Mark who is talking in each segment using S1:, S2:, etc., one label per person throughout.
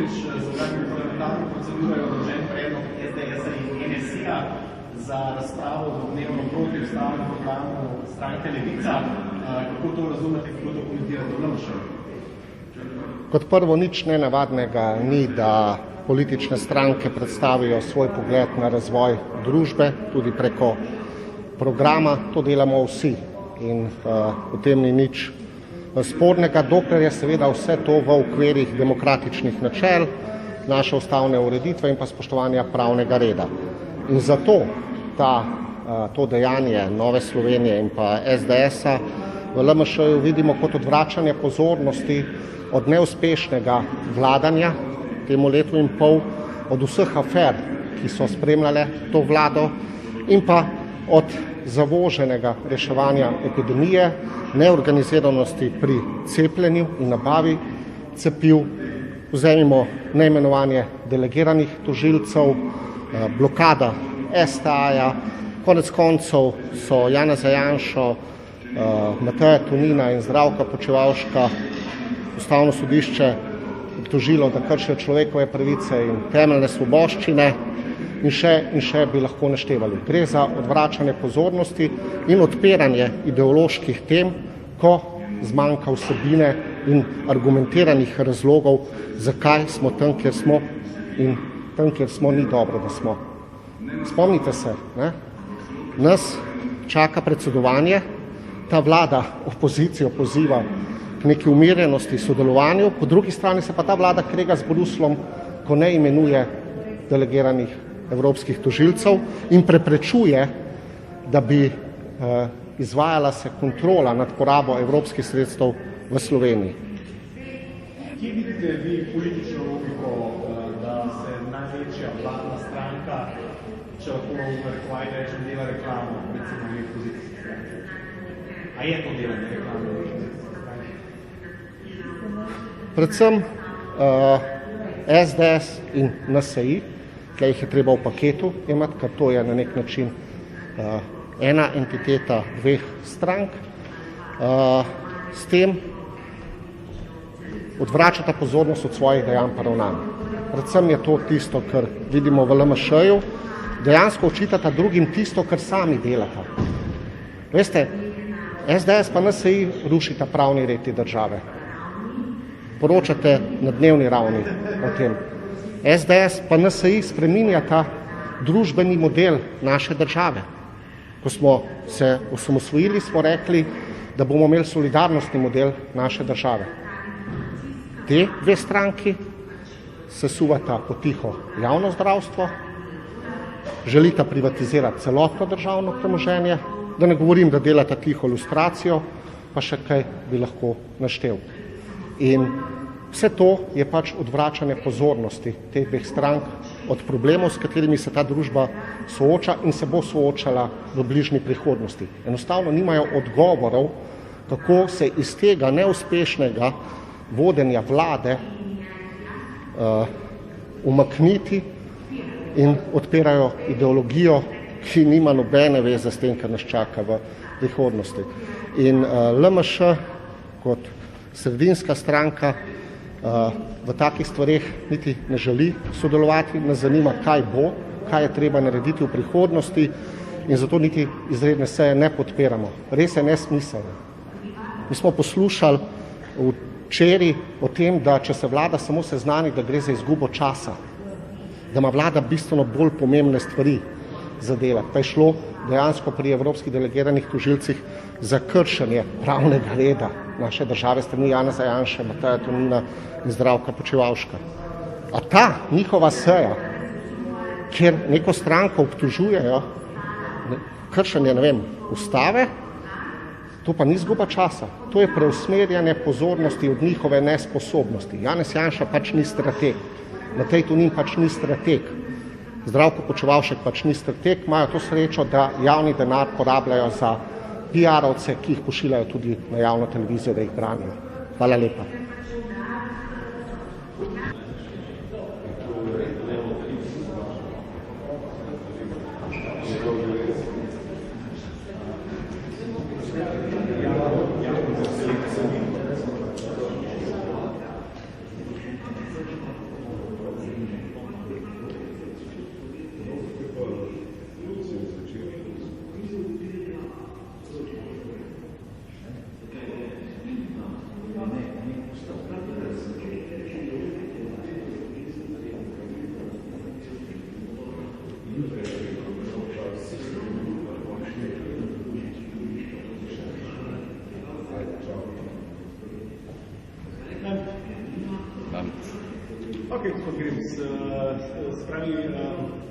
S1: Prvič za vladni parlamentarno proceduro je odložen predlog SDS-a in NSI-a za razpravo v dnevno proti ustavnemu programu stranke Levica. Kako to razumete, kako to komentirate v LMŠ?
S2: Kot prvo, nič nenavadnega ni, da politične stranke predstavijo svoj pogled na razvoj družbe, tudi preko programa. To delamo vsi in v tem ni nič spornega, dokler je seveda vse to v okvirih demokratičnih načel, naše ustavne ureditve in pa spoštovanja pravnega reda. In zato to dejanje Nove Slovenije in pa SDS-a v LMŠ-ju vidimo kot odvračanje pozornosti od neuspešnega vladanja temu letu in pol, od vseh afer, ki so spremljale to vlado, in pa od zavoženega reševanja epidemije, neorganiziranosti pri cepljenju in nabavi cepiv, vzemimo neimenovanje delegiranih tožilcev, blokada STA-ja, konec koncev so Janeza Janšo, Mateja Tonina in Zdravka Počivalška Ustavno sodišče obtožilo, da kršijo človekove pravice in temeljne svoboščine, in še bi lahko naštevali. Gre za odvračanje pozornosti in odpiranje ideoloških tem, ko zmanjka vsebine in argumentiranih razlogov, zakaj smo tam, kjer smo, in tam, kjer smo, ni dobro, da smo. Spomnite se, nas čaka predsedovanje, ta vlada opozicijo poziva k neki umirjenosti, sodelovanju, po drugi strani se pa ta vlada krega z Bruslom, ko ne imenuje delegiranih evropskih tožilcev in preprečuje, da bi izvajala se kontrola nad porabo evropskih sredstev v Sloveniji.
S1: Kje vidite vi politično logiko, da se največja vladna stranka, če lahko v rečem, dela reklamo, recimo v opozicijski stranki? A je to delanje reklame v opozicijski stranki?
S2: Predvsem SDS in NSI, ki jih je treba v paketu imati, ker to je na nek način ena entiteta dveh strank, s tem odvračata pozornost od svojih dejanj pa ravnanj. Predvsem je to tisto, kar vidimo v LMŠ-ju, dejansko očitata drugim tisto, kar sami delata. Veste, SDS pa NSI rušita pravni red te države. Poročate na dnevni ravni o tem. SDS pa NSI spreminjata družbeni model naše države. Ko smo se osamosvojili, smo rekli, da bomo imeli solidarnostni model naše države. Te dve stranki sesuvata potiho javno zdravstvo, želita privatizirati celotno državno premoženje, da ne govorim, da delata tiho lustracijo, pa še kaj bi lahko naštel. In vse to je pač odvračanje pozornosti teh dveh strank od problemov, s katerimi se ta družba sooča in se bo soočala v bližnji prihodnosti. Enostavno nimajo odgovorov, kako se iz tega neuspešnega vodenja vlade umakniti, in odpirajo ideologijo, ki nima nobene veze s tem, kar nas čaka v prihodnosti. In LMŠ kot sredinska stranka v takih stvareh niti ne želi sodelovati, nas zanima, kaj bo, kaj je treba narediti v prihodnosti, in zato niti izredne seje ne podpiramo. Res je nesmiselno. Mi smo poslušali včeraj o tem, da če se vlada samo seznani, da gre za izgubo časa, da ima vlada bistveno bolj pomembne stvari za delati. Pa je šlo dejansko pri evropskih delegiranih tožilcih za kršenje pravnega reda naše države strani Janeza Janše, Mateja Tonina in Zdravka Počivalška. A ta njihova seja, kjer neko stranko obtožujejo kršenje, ustave, to pa ni izguba časa. To je preusmerjanje pozornosti od njihove nesposobnosti. Janez Janša pač ni strateg. Matej Tonin pač ni strateg, Zdravko Počivalšek pač ni strateg, imajo to srečo, da javni denar porabljajo za PR-ovce, ki jih pošiljajo tudi na javno televizijo, da jih branijo. Hvala lepa.
S3: strank.
S1: Ok, gospod Grims, spravi,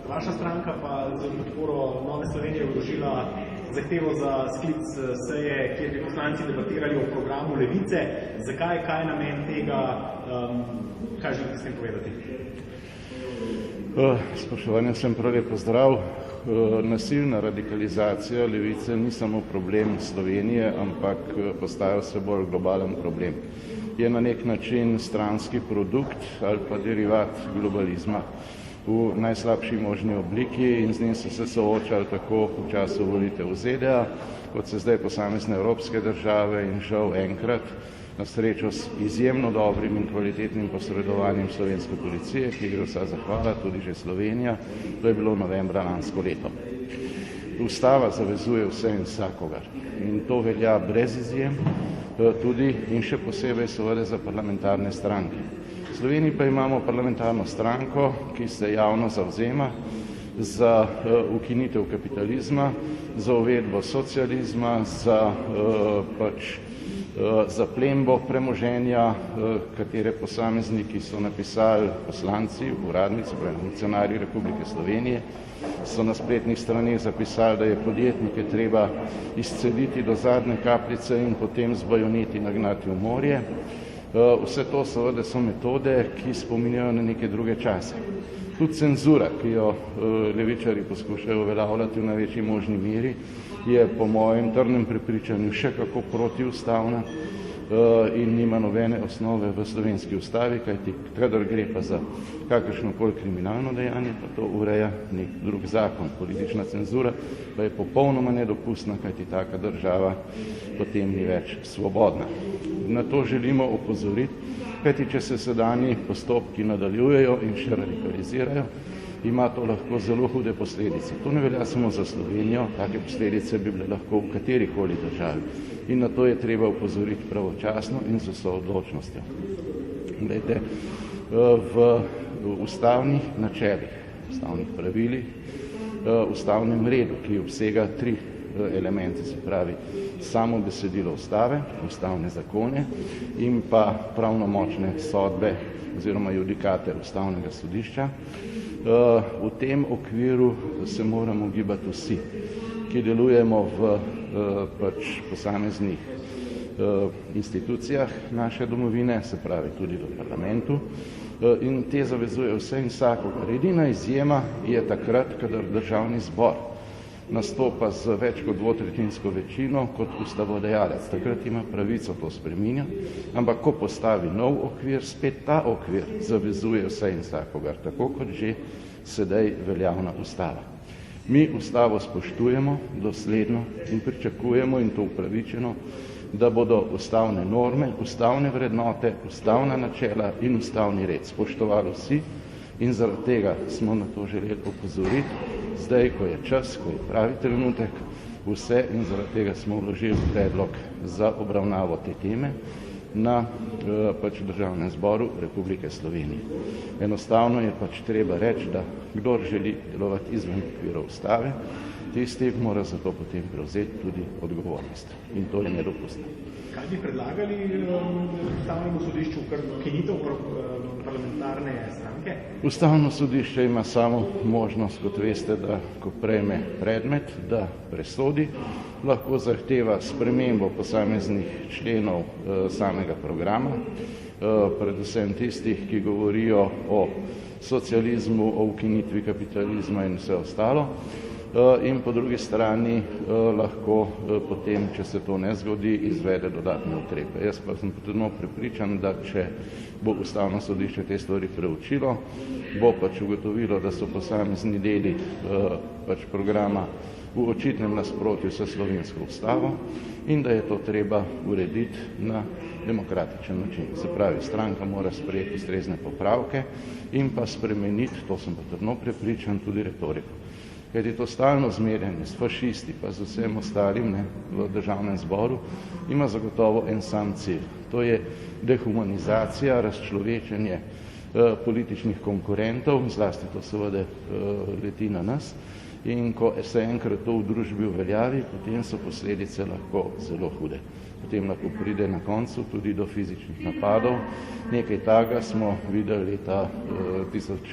S1: vaša stranka pa z podporo Nove Slovenije vložila zahtevo za sklic seje, kjer bi poslanci debatirali o programu Levice. Zakaj, kaj je namen tega, kaj želite s tem povedati?
S3: Spoštovani, vsem prav lep pozdrav. Nasilna radikalizacija Levice ni samo problem Slovenije, ampak postaja vse bolj globalen problem. Je na nek način stranski produkt ali pa derivat globalizma v najslabši možni obliki in z njim so se soočali tako v času volitev v ZDA, kot se zdaj posamezne evropske države in žal enkrat na srečo s izjemno dobrim in kvalitetnim posredovanjem slovenske policije, ki gre vsa zahvala, tudi že Slovenija, to je bilo novembra lansko leto. Ustava zavezuje vse in vsakogar in to velja brez izjem, tudi in še posebej seveda za parlamentarne stranke. V Sloveniji pa imamo parlamentarno stranko, ki se javno zavzema za ukinitev kapitalizma, za uvedbo socializma, za zaplembo premoženja, katere posamezniki so napisali poslanci, uradnici, funkcionarji Republike Slovenije, so na spletnih straneh zapisali, da je podjetnike treba izcediti do zadnje kapljice in potem z bajoneti nagnati v morje. Vse to seveda so metode, ki spominjajo na neke druge čase. Tudi cenzura, ki jo levičarji poskušajo uveljavljati v največji možni meri, je po mojem trdnem prepričanju še kako protiustavna in nima nobene osnove v slovenski ustavi, kajti kadar gre pa za kakršnokoli kriminalno dejanje, pa to ureja nek drug zakon. Politična cenzura pa je popolnoma nedopustna, kajti taka država potem ni več svobodna. Na to želimo opozoriti, kajti če se sedanji postopki nadaljujejo in še radikalizirajo, ima to lahko zelo hude posledice. To ne velja samo za Slovenijo, take posledice bi bile lahko v katerikoli državi. In na to je treba opozoriti pravočasno in z vso odločnostjo. Glejte, v ustavnih načelih, ustavnih pravilih, ustavnem redu, ki obsega 3 elemente, se pravi samo besedilo ustave, ustavne zakone in pa pravnomočne sodbe oziroma judikate ustavnega sodišča. V tem okviru se moramo gibati vsi, ki delujemo v posameznih institucijah naše domovine, se pravi tudi v parlamentu, in te zavezuje vse in vsakogar. Edina izjema je takrat, kadar državni zbor nastopa z več kot dvotretjinsko večino kot ustavodajalec. Takrat ima pravico to spreminjati, ampak ko postavi nov okvir, spet ta okvir zavezuje vse in vsakogar, tako kot že sedaj veljavna ustava. Mi ustavo spoštujemo dosledno in pričakujemo, in to upravičeno, da bodo ustavne norme, ustavne vrednote, ustavna načela in ustavni red spoštovali vsi, in zaradi tega smo na to želeli opozoriti, zdaj, ko je čas, ko je pravi trenutek, vse, in zaradi tega smo vložili predlog za obravnavo te teme na Državnem zboru Republike Slovenije. Enostavno je treba reči, da kdor želi delovati izven okvirov ustave, tisti mora za to potem prevzeti tudi odgovornost. In to je nedopustno.
S1: Kaj bi predlagali ustavnemu sodišču, kar ukinitev parlamentarne stranke?
S3: Ustavno sodišče ima samo možnost, kot veste, da ko prejme predmet, da presodi, lahko zahteva spremembo posameznih členov samega programa, predvsem tistih, ki govorijo o socializmu, o ukinitvi kapitalizma in vse ostalo. In po drugi strani lahko potem, če se to ne zgodi, izvede dodatne ukrepe. Jaz pa sem potrebno prepričan, da če bo ustavno sodišče te stvari preučilo, bo ugotovilo, da so posamezni deli programa v očitnem nasprotju s slovensko ustavo in da je to treba urediti na demokratičen način. Se pravi, stranka mora sprejeti ustrezne popravke in pa spremeniti, to sem pa trdno prepričan, tudi retoriko. Ker je to stalno zmerjanje s fašisti pa z vsem ostalim v Državnem zboru, ima zagotovo en sam cilj. To je dehumanizacija, razčlovečenje političnih konkurentov, zlasti to seveda leti na nas. In ko se enkrat to v družbi uveljavi, potem so posledice lahko zelo hude. potem lahko pride na koncu tudi do fizičnih napadov. Nekaj takega smo videli leta 2012,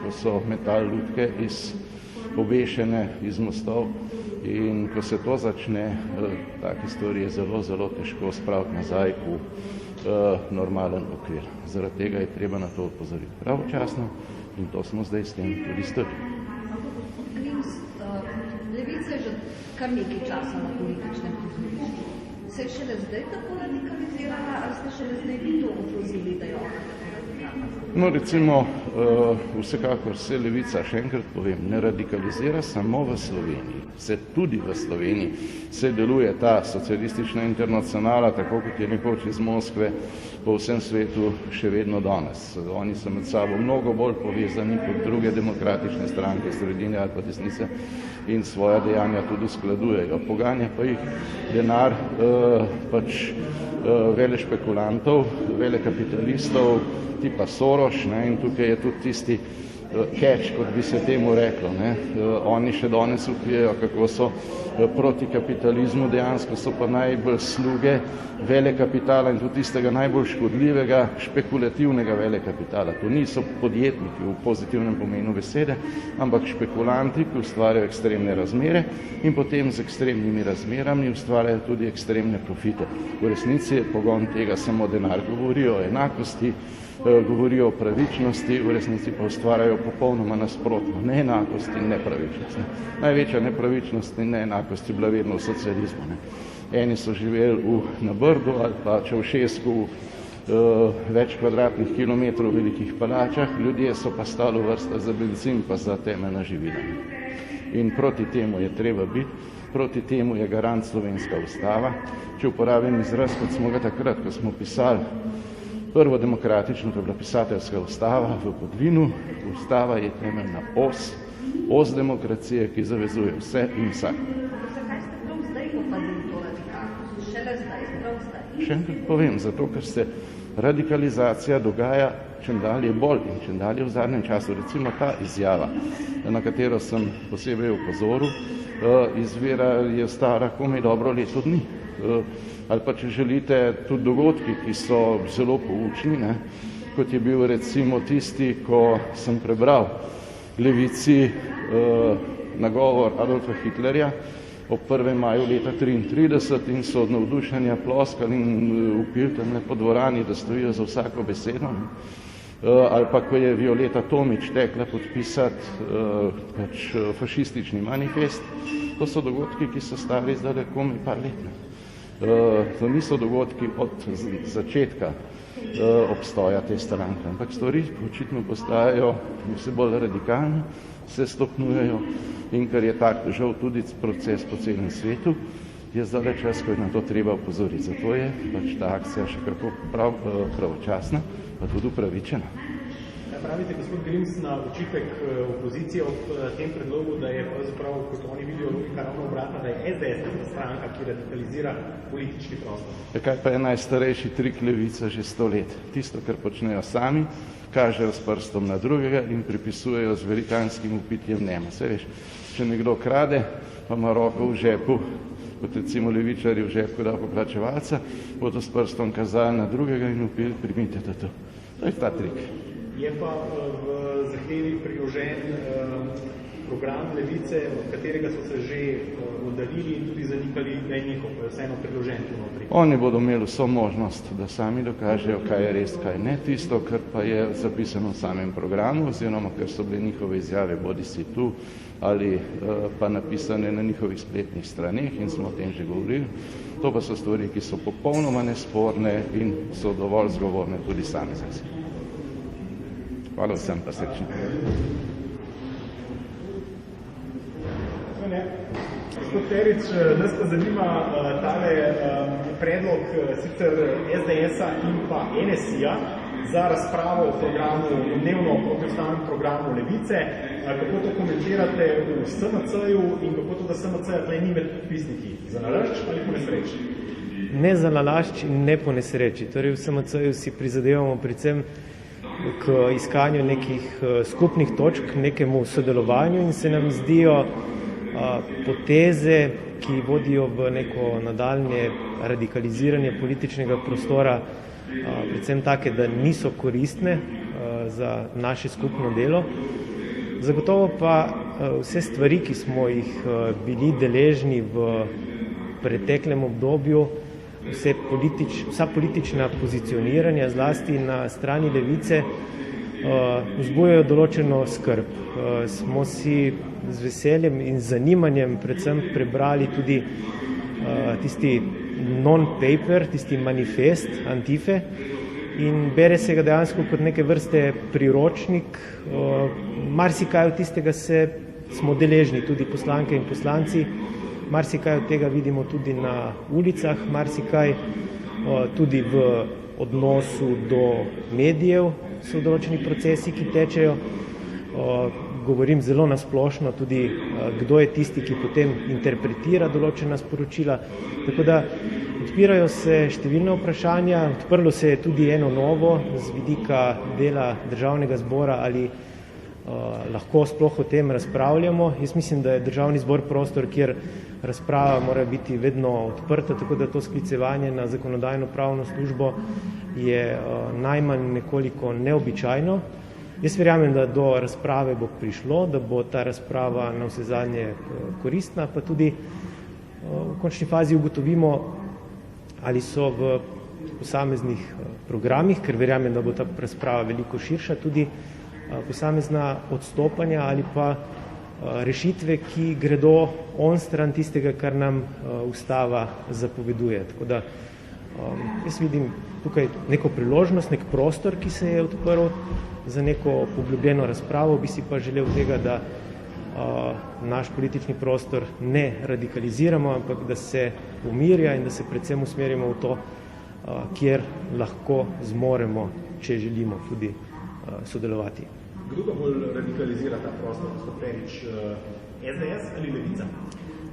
S3: ko so metali lutke obešene iz mostov, in ko se to začne, take stvari je zelo, zelo težko spraviti nazaj v normalen okvir. Zaradi tega je treba na to opozoriti pravočasno in to smo zdaj s tem tudi storili.
S4: Levica je že kar nekaj časa na političnem prizorišču. Se je šele zdaj tako radikalizirala, ali ste šele zdaj vi to opozili, da jo?
S3: No, recimo, vsekakor se Levica, še enkrat povem, ne radikalizira samo v Sloveniji. Se tudi v Sloveniji se deluje ta socialistična internacionala, tako kot je nekoč iz Moskve, po vsem svetu še vedno danes. Oni so med sabo mnogo bolj povezani kot druge demokratične stranke, sredine ali pa desnice, in svoja dejanja tudi uskladujejo. Poganja pa jih denar vele špekulantov, vele kapitalistov, tipa Soros, in tukaj je tudi tisti catch, kot bi se temu reklo. Oni še danes vpijejo, kako so proti kapitalizmu, dejansko so pa najbolj sluge vele kapitala in tudi tistega najbolj škodljivega, špekulativnega vele kapitala. To niso podjetniki v pozitivnem pomenu besede, ampak špekulanti, ki ustvarjajo ekstremne razmere in potem z ekstremnimi razmerami ustvarjajo tudi ekstremne profite. V resnici je pogon tega samo denar. Govorijo o enakosti, govorijo o pravičnosti, v resnici pa ustvarjajo popolnoma nasprotno, neenakost in nepravičnost. Največja nepravičnost in neenakost je bila vedno v socializmu. Eni so živeli na Brdu ali pa Čaušesku več kvadratnih kilometrov v velikih palačah, ljudje so pa stali v vrsta za bencin pa za temeljna živila. In proti temu je treba biti, proti temu je garant slovenska ustava. Če uporabim izraz, kot smo ga takrat, ko smo pisali prvo demokratično, to je bila pisateljska ustava v Podvinu. Ustava je temeljna os demokracije, ki zavezuje vse in vsak.
S4: Zakaj ste prav zdaj popadili to radikalnost? Šele zdaj, prav zdaj?
S3: Še enkrat povem, zato ker se radikalizacija dogaja čedalje bolj in čedalje v zadnjem času. Recimo ta izjava, na katero sem posebej opozoril, izvira je stara komaj dobro leto dni. Ali pa, če želite, tudi dogodki, ki so zelo poučni, kot je bil recimo tisti, ko sem prebral Levici nagovor Adolfa Hitlerja ob 1. maju leta 1933 in so od navdušenja ploskali in vpili tamle po dvorani, da stojijo za vsako besedo. Ali pa, ko je Violeta Tomić tekla podpisati fašistični manifest. To so dogodki, ki so stari zdaj komaj par let. To niso dogodki od začetka obstoja te stranke, ampak stvari očitno postajajo vse bolj radikalne, se stopnjujejo in kar je tak žal tudi proces po celem svetu, je zdaj čas, ko je na to treba opozoriti. Zato je pač ta akcija še kako pravočasna, pa tudi upravičena.
S1: Pravite, gospod Grims, na očitek opozicije ob tem predlogu, da je pravzaprav, kot oni vidijo, logika ravno obratna, da je SDS stranka, ki radikalizira politični prostor.
S3: Kaj pa je najstarejši trik Levice že 100 let? Tisto, kar počnejo sami, kažejo s prstom na drugega in pripisujejo z velikanskim vpitjem nema. Saj veš, če nekdo krade, pa ima roko v žepu, kot recimo levičarji v žepu davkoplačevalca, bodo s prstom kazali na drugega in vpili, primite to. To je ta trik.
S1: Je pa v zahtevi priložen program Levice, od katerega so se že oddaljili in tudi zanikali, da je njihov, pa je vseeno priložen tu notri.
S3: Oni bodo imeli vso možnost, da sami dokažejo, kaj je res, kaj ne. Tisto, kar pa je zapisano v samem programu, oziroma ker so bile njihove izjave bodisi tu ali pa napisane na njihovih spletnih straneh in smo o tem že govorili, to pa so stvari, ki so popolnoma nesporne in so dovolj zgovorne tudi same za se. Hvala vsem pa srečno.
S1: Gospod Perič, nas pa zanima tale predlog sicer SDS-a in pa NSI-a za razpravo o programu, dnevno protiustavnem programu Levice. Kako to komentirate v SMC-ju in kako to, da SMC-ja tle ni med podpisniki? Za nalašč ali po nesreči?
S5: Ne za nalašč in ne po nesreči. Torej v SMC-ju si prizadevamo predvsem k iskanju nekih skupnih točk, nekemu sodelovanju in se nam zdijo poteze, ki vodijo v neko nadaljnje radikaliziranje političnega prostora, predvsem take, da niso koristne za naše skupno delo. Zagotovo pa vse stvari, ki smo jih bili deležni v preteklem obdobju, vsa politična pozicioniranja, zlasti na strani levice, vzbujajo določeno skrb. Smo si z veseljem in zanimanjem predvsem prebrali tudi tisti non-paper, tisti manifest Antife in bere se ga dejansko kot neke vrste priročnik. Marsikaj od tistega smo deležni, tudi poslanke in poslanci, marsikaj od tega vidimo tudi na ulicah, marsikaj tudi v odnosu do medijev so določeni procesi, ki tečejo. Govorim zelo nasplošno tudi, kdo je tisti, ki potem interpretira določena sporočila. Tako da odpirajo se številne vprašanja, odprlo se je tudi eno novo z vidika dela Državnega zbora, ali lahko sploh o tem razpravljamo. Jaz mislim, da je Državni zbor prostor, kjer razprava mora biti vedno odprta, tako da to sklicevanje na zakonodajno-pravno službo je najmanj nekoliko neobičajno. Jaz verjamem, da do razprave bo prišlo, da bo ta razprava navsezadnje koristna, pa tudi v končni fazi ugotovimo, ali so v posameznih programih, ker verjamem, da bo ta razprava veliko širša, tudi posamezna odstopanja ali pa rešitve, ki gredo onstran tistega, kar nam ustava zapoveduje. Tako da jaz vidim tukaj neko priložnost, nek prostor, ki se je odprl za neko poglobljeno razpravo. Bi si pa želel tega, da naš politični prostor ne radikaliziramo, ampak da se umirja in da se predvsem usmerimo v to, kjer lahko zmoremo, če želimo tudi sodelovati.
S1: Kdo pa bolj radikalizira ta prostor, gospod Perič, SDS ali Levica?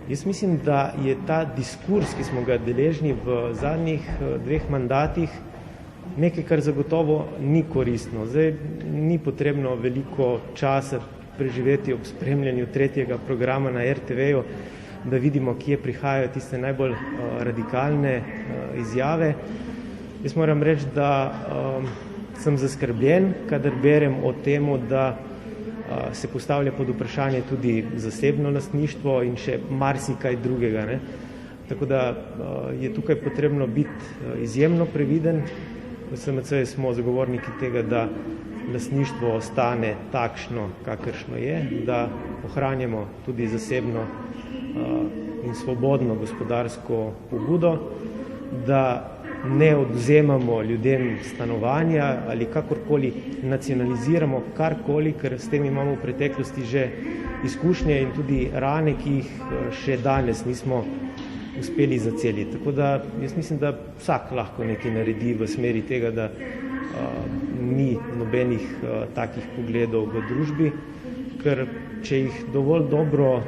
S5: Jaz mislim, da je ta diskurs, ki smo ga deležni v zadnjih 2 mandatih, nekaj, kar zagotovo ni koristno. Zdaj ni potrebno veliko časa preživeti ob spremljanju 3. programa na RTV-ju, da vidimo, kje prihajajo tiste najbolj radikalne izjave. Jaz moram reči, da sem zaskrbljen, kadar berem o tem, da se postavlja pod vprašanje tudi zasebno lastništvo in še marsikaj drugega, ne. Tako da je tukaj potrebno biti izjemno previden. V SMC smo zagovorniki tega, da lastništvo ostane takšno, kakršno je, da ohranjamo tudi zasebno in svobodno gospodarsko pobudo, da ne odvzemamo ljudem stanovanja ali kakorkoli nacionaliziramo karkoli, ker s tem imamo v preteklosti že izkušnje in tudi rane, ki jih še danes nismo uspeli zaceliti. Tako da jaz mislim, da vsak lahko nekaj naredi v smeri tega, da ni nobenih takih pogledov v družbi, ker če jih dovolj dobro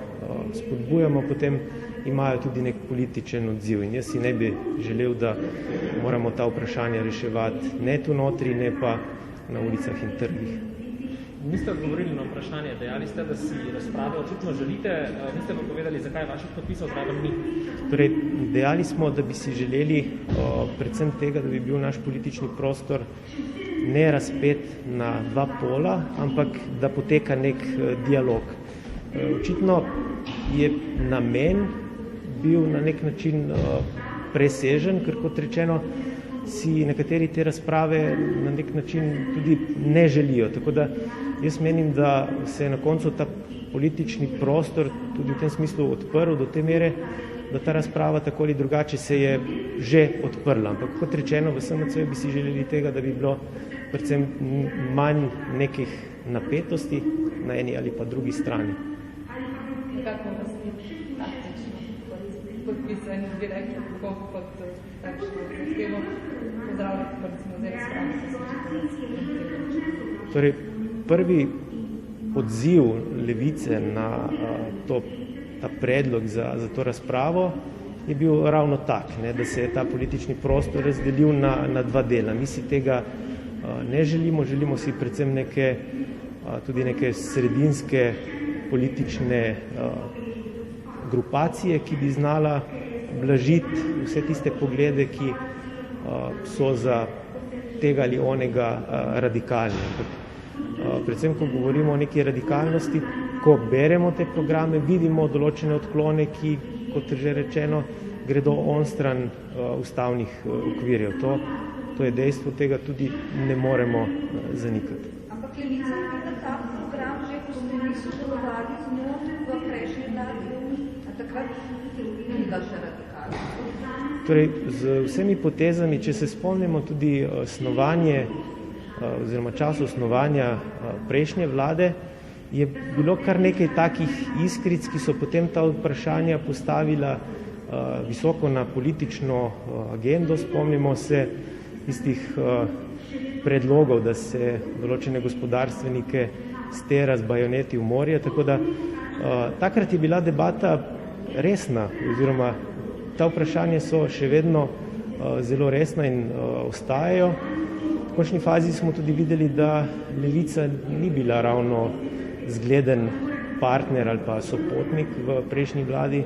S5: spodbujamo, potem imajo tudi nek političen odziv. In jaz si ne bi želel, da moramo ta vprašanja reševati ne tu notri, ne pa na ulicah in trgih.
S6: Niste odgovorili na vprašanje, dejali ste, da si razprave očitno želite, niste pa povedali, zakaj vaših podpisov zraven ni.
S5: Torej, dejali smo, da bi si želeli predvsem tega, da bi bil naš politični prostor ne razpet na 2 pola, ampak da poteka nek dialog. Očitno je namen bil na nek način presežen, ker kot rečeno si nekateri te razprave na nek način tudi ne želijo. Tako da jaz menim, da se je na koncu ta politični prostor tudi v tem smislu odprl do te mere, da ta razprava tako ali drugače se je že odprla. Ampak kot rečeno, v SMC bi si želeli tega, da bi bilo predvsem manj nekih napetosti na eni ali pa drugi strani.
S4: Kako vas ni taktično podpisani direktno kot takšno zahtevo? Pozdravljate pa recimo zdaj razpravo.
S5: Torej, prvi odziv Levice na ta predlog za to razpravo je bil ravno tak, ne, da se je ta politični prostor razdelil na 2 dela. Mi si tega ne želimo, želimo si predvsem tudi neke sredinske politične grupacije, ki bi znala blažiti vse tiste poglede, ki so za tega ali onega radikalni. Predvsem, ko govorimo o neki radikalnosti, ko beremo te programe, vidimo določene odklone, ki, kot že rečeno, gredo onstran ustavnih okvirjev. To je dejstvo, tega tudi ne moremo zanikati.
S4: Ampak Levica je ta program že, ko ste vi sodelovali z njo v prejšnji vladi, a takrat ni bila še radikalna.
S5: Torej, z vsemi potezami, če se spomnimo tudi snovanje oziroma čas osnovanja prejšnje vlade, je bilo kar nekaj takih iskric, ki so potem ta vprašanja postavila visoko na politično agendo. Spomnimo se tistih predlogov, da se določene gospodarstvenike stera z bajoneti v morje, tako da takrat je bila debata resna, oziroma ta vprašanja so še vedno zelo resna in ostajajo. V končni fazi smo tudi videli, da Levica ni bila ravno zgleden partner ali pa sopotnik v prejšnji vladi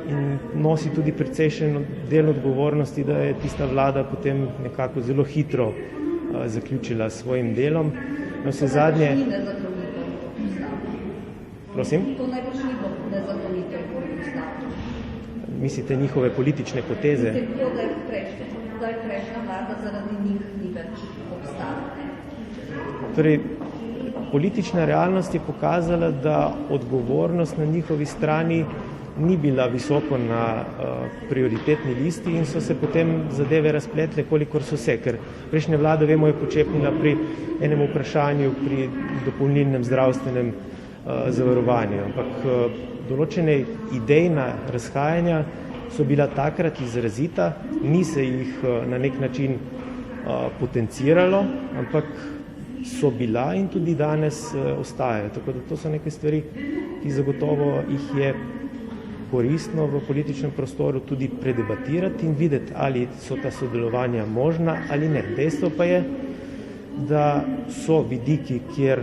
S5: in nosi tudi precejšen del odgovornosti, da je tista vlada potem nekako zelo hitro zaključila s svojim delom. Na vse zadnje... Prosim?
S4: To najbolj ni bilo nezakonito ustavljeno.
S5: Mislite njihove politične poteze?
S4: Mislim, da je prejšnja vlada zaradi njih ni več obstala.
S5: Torej, politična realnost je pokazala, da odgovornost na njihovi strani ni bila visoko na prioritetni listi in so se potem zadeve razpletle, kolikor so se, ker prejšnja vlada, vemo, je počepnila pri enem vprašanju, pri dopolnilnem zdravstvenem zavarovanju. Ampak določene idejna razhajanja so bila takrat izrazita, ni se jih na nek način potenciralo, ampak so bila in tudi danes ostajajo. Tako da to so neke stvari, ki zagotovo jih je koristno v političnem prostoru tudi predebatirati in videti, ali so ta sodelovanja možna ali ne. Dejstvo pa je, da so vidiki, kjer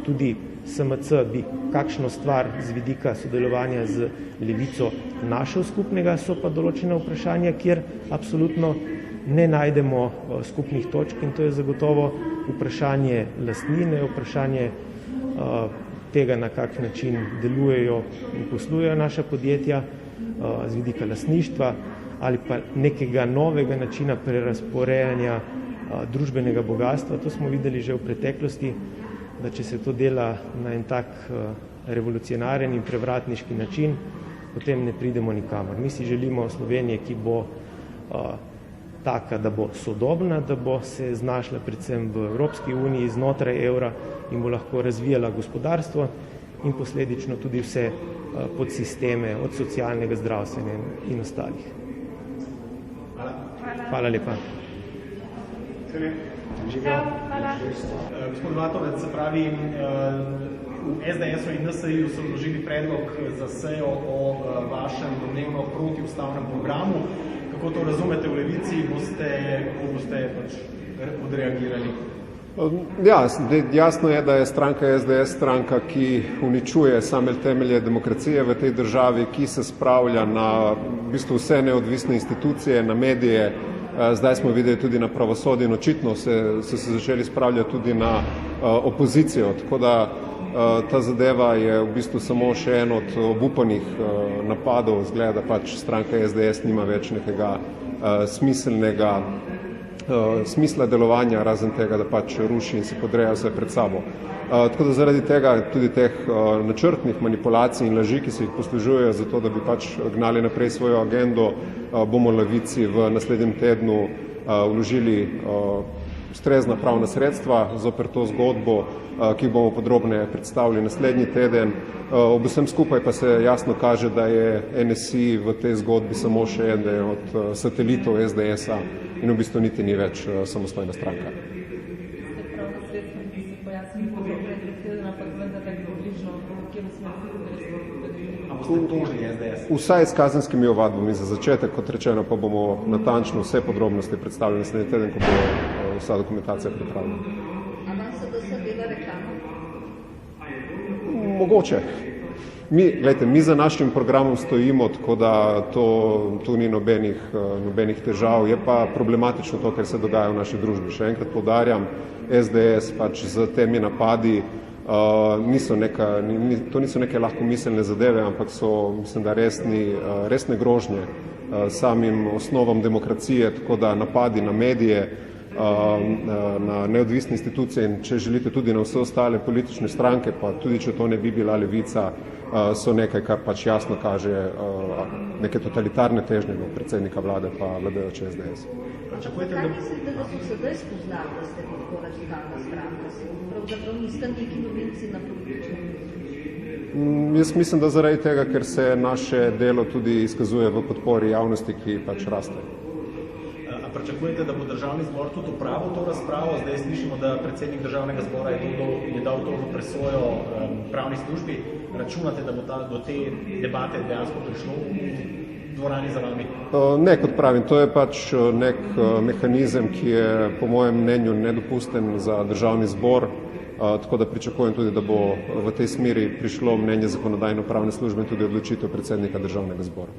S5: tudi SMC bi kakšno stvar z vidika sodelovanja z Levico našel skupnega, so pa določene vprašanja, kjer absolutno ne najdemo skupnih točk in to je zagotovo vprašanje lastnine, vprašanje tega, na kak način delujejo in poslujejo naša podjetja z vidika lastništva ali pa nekega novega načina prerazporejanja družbenega bogatstva. To smo videli že v preteklosti, da če se to dela na en tak revolucionaren in prevratniški način, potem ne pridemo nikamor. Mi si želimo Slovenije, ki bo taka, da bo sodobna, da bo se znašla predvsem v Evropski uniji, znotraj evra in bo lahko razvijala gospodarstvo in posledično tudi vse podsisteme od socialnega, zdravstvenega in ostalih. Hvala lepa.
S1: Gospod Vatovec, se pravi, v SDS-u in NSI-ju so vložili predlog za sejo o vašem domnevno protiustavnem programu. Kako to razumete v Levici, kako boste odreagirali?
S7: Ja, jasno je, da je stranka SDS stranka, ki uničuje same temelje demokracije v tej državi, ki se spravlja na v bistvu vse neodvisne institucije, na medije. Zdaj smo videli tudi na pravosodje in očitno so se začeli spravljati tudi na opozicijo. Tako da ta zadeva je v bistvu samo še en od obupanih napadov. Zgleda, da pač stranka SDS nima več nekega smisla delovanja, razen tega, da pač ruši in se podreja vse pred sabo. Tako da zaradi tega tudi teh načrtnih manipulacij in laži, ki se jih poslužujejo za to, da bi pač gnali naprej svojo agendo, bomo Levici v naslednjem tednu vložili ustrezna pravna sredstva zoper to zgodbo, ki bomo podrobneje predstavili naslednji teden. Ob vsem skupaj pa se jasno kaže, da je NSI v tej zgodbi samo še eden od satelitov SDS-a in v bistvu niti ni več samostojna stranka. Vsaj s kazenskimi ovadbami za začetek, kot rečeno, pa bomo natančno vse podrobnosti predstavili naslednji teden, ko bo vsa dokumentacija pripravljena.
S4: A vam se dela reklama?
S7: Mogoče. mi za našim programom stojimo, tako da tu ni nobenih težav. Je pa problematično to, kar se dogaja v naši družbi. Še enkrat poudarjam, SDS pač z temi napadi to niso neke lahkomiselne zadeve, ampak so, mislim, da resne grožnje samim osnovam demokracije, tako da napadi na medije, na neodvisne institucije in če želite tudi na vse ostale politične stranke, pa tudi če to ne bi bila Levica, so nekaj, kar pač jasno kaže neke totalitarne težnje do predsednika vlade pa vladajoče SDS.
S4: Kaj mislite, da so sedaj spoznali, da ste tako radikalna stranka? Pravzaprav niste neki novinci na političnem področju?
S7: Jaz mislim, da zaradi tega, ker se naše delo tudi izkazuje v podpori javnosti, ki pač raste.
S1: Pričakujete, da bo državni zbor tudi opravil to razpravo? Zdaj slišimo, da predsednik državnega zbora je dal to v presojo pravni službi. Računate, da bo do te debate dejansko prišlo v dvorani za vami?
S7: Ne, kot pravim, to je pač nek mehanizem, ki je po mojem mnenju nedopusten za državni zbor, tako da pričakujem tudi, da bo v tej smeri prišlo mnenje zakonodajno-pravne službe in tudi odločitev predsednika državnega zbora.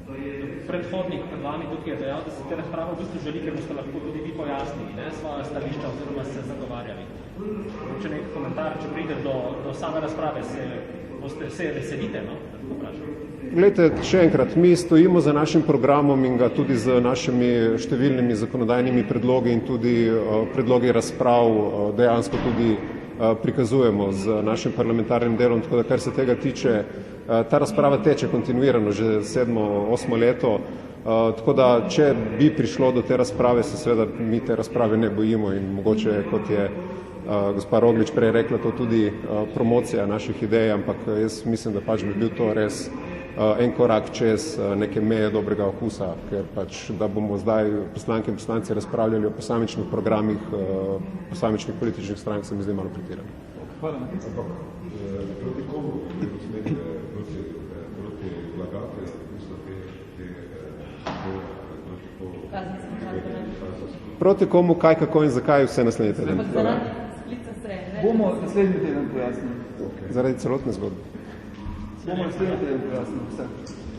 S6: Predhodnik pred vami tukaj je dejal, da se te razprave v bistvu želi, ker boste lahko tudi vi pojasnili svoje stališča oziroma se zagovarjali. Če nek komentar, če pride do same razprave, se veselite, no?
S7: Glejte, še enkrat, mi stojimo za našim programom in ga tudi z našimi številnimi zakonodajnimi predlogi in tudi predlogi razprav dejansko tudi prikazujemo z našim parlamentarnim delom, tako da kar se tega tiče, ta razprava teče kontinuirano že 7-8 leto, tako da če bi prišlo do te razprave, se seveda mi te razprave ne bojimo in mogoče, kot je gospa Roglič prej rekla, to tudi promocija naših idej, ampak jaz mislim, da pač bi bil to res en korak čez neke meje dobrega okusa, ker pač, da bomo zdaj poslanke in poslanci razpravljali o posamičnih programih posamičnih političnih strank, se mi zdi malo pretirano.
S8: Hvala.
S7: Proti komu, kaj, kako in zakaj vse naslednji teden?
S8: Bomo naslednji teden pojasnili.
S7: Zaradi celotne zgodbe.
S8: Bomo naslednji teden pojasnili vse.